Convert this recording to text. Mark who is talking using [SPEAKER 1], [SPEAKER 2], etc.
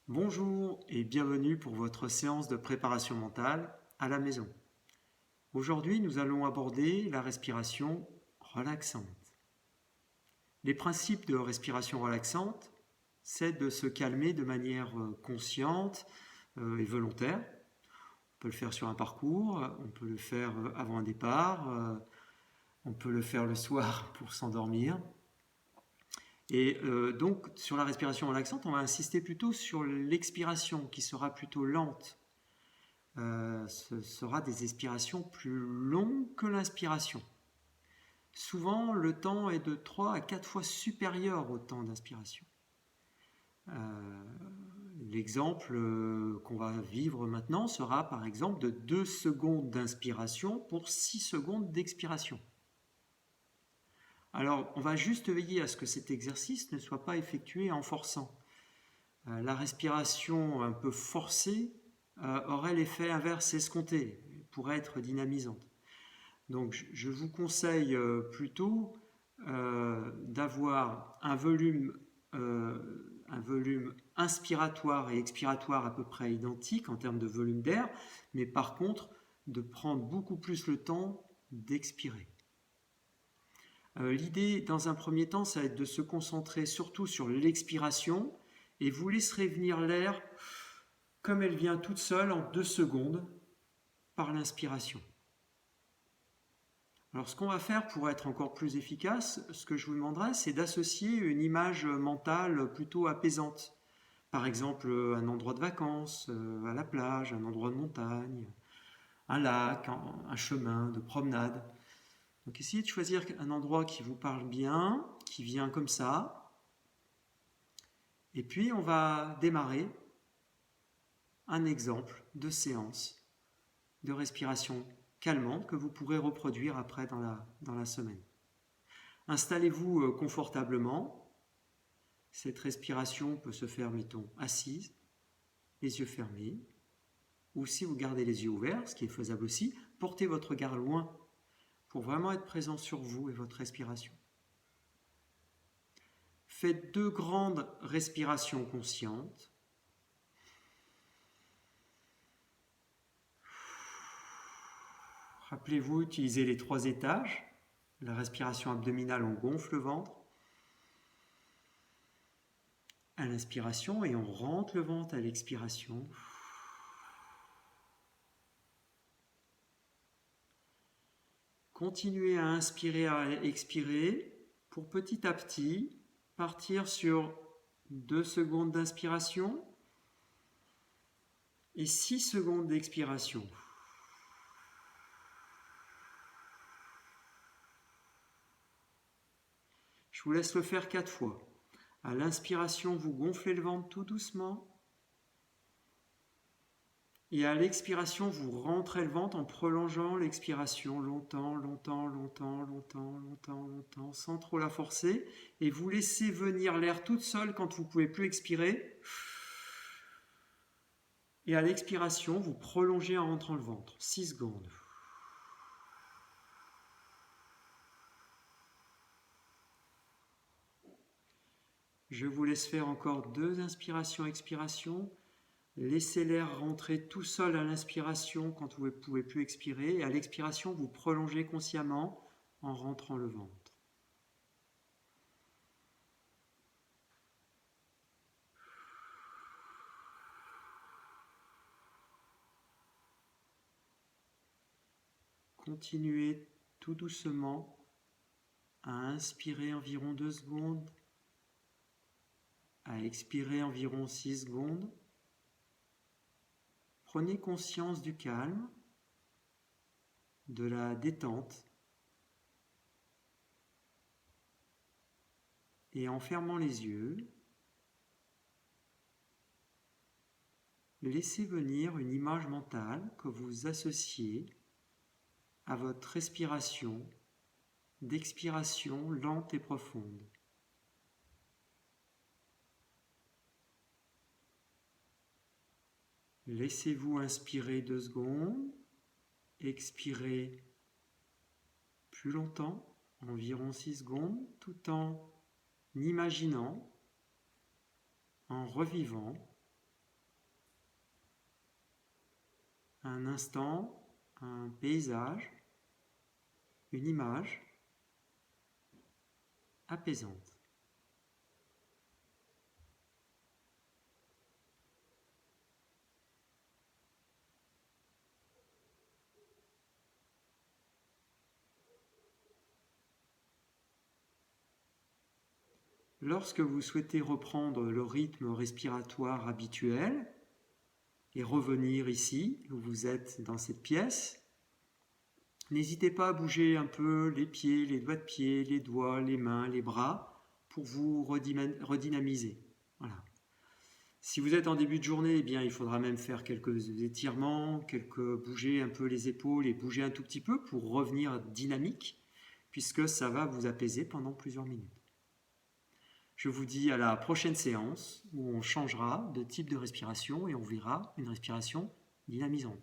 [SPEAKER 1] Bonjour et bienvenue pour votre séance de préparation mentale à la maison. Aujourd'hui, nous allons aborder la respiration relaxante. Les principes de respiration relaxante, c'est de se calmer de manière consciente et volontaire. On peut le faire sur un parcours, on peut le faire avant un départ, on peut le faire le soir pour s'endormir. Et donc, sur la respiration relaxante, on va insister plutôt sur l'expiration qui sera plutôt lente. Ce sera des expirations plus longues que l'inspiration. Souvent, le temps est de 3 à 4 fois supérieur au temps d'inspiration. L'exemple qu'on va vivre maintenant sera par exemple de 2 secondes d'inspiration pour 6 secondes d'expiration. Alors, on va juste veiller à ce que cet exercice ne soit pas effectué en forçant. La respiration un peu forcée aurait l'effet inverse escompté, pourrait être dynamisante. Donc, je vous conseille plutôt d'avoir un volume inspiratoire et expiratoire à peu près identique en termes de volume d'air, mais par contre, de prendre beaucoup plus le temps d'expirer. L'idée, dans un premier temps, ça va être de se concentrer surtout sur l'expiration et vous laisserez venir l'air comme elle vient toute seule en 2 secondes par l'inspiration. Alors ce qu'on va faire pour être encore plus efficace, ce que je vous demanderai, c'est d'associer une image mentale plutôt apaisante. Par exemple, un endroit de vacances, à la plage, un endroit de montagne, un lac, un chemin de promenade. Donc essayez de choisir un endroit qui vous parle bien, qui vient comme ça. Et puis on va démarrer un exemple de séance de respiration calmante que vous pourrez reproduire après dans la semaine. Installez-vous confortablement. Cette respiration peut se faire, mettons, assise, les yeux fermés, ou si vous gardez les yeux ouverts, ce qui est faisable aussi, portez votre regard loin pour vraiment être présent sur vous et votre respiration. Faites 2 grandes respirations conscientes. Rappelez-vous, utilisez les 3 étages. La respiration abdominale, on gonfle le ventre. À l'inspiration et on rentre le ventre à l'expiration. Continuez à inspirer, à expirer pour petit à petit partir sur 2 secondes d'inspiration et 6 secondes d'expiration. Je vous laisse le faire 4 fois. À l'inspiration, vous gonflez le ventre tout doucement. Et à l'expiration, vous rentrez le ventre en prolongeant l'expiration longtemps, longtemps, longtemps, longtemps, longtemps, longtemps, sans trop la forcer. Et vous laissez venir l'air toute seule quand vous ne pouvez plus expirer. Et à l'expiration, vous prolongez en rentrant le ventre. 6 secondes. Je vous laisse faire encore 2 inspirations-expirations. Laissez l'air rentrer tout seul à l'inspiration quand vous ne pouvez plus expirer. Et à l'expiration, vous prolongez consciemment en rentrant le ventre. Continuez tout doucement à inspirer environ 2 secondes, à expirer environ 6 secondes. Prenez conscience du calme, de la détente. Et en fermant les yeux, laissez venir une image mentale que vous associez à votre respiration d'expiration lente et profonde. Laissez-vous inspirer 2 secondes, expirez plus longtemps, environ 6 secondes, tout en imaginant, en revivant un instant, un paysage, une image apaisante. Lorsque vous souhaitez reprendre le rythme respiratoire habituel et revenir ici, où vous êtes dans cette pièce, n'hésitez pas à bouger un peu les pieds, les doigts de pied, les doigts, les mains, les bras, pour vous redynamiser. Voilà. Si vous êtes en début de journée, eh bien, il faudra même faire quelques étirements, bouger un peu les épaules et bouger un tout petit peu pour revenir dynamique, puisque ça va vous apaiser pendant plusieurs minutes. Je vous dis à la prochaine séance où on changera de type de respiration et on verra une respiration dynamisante.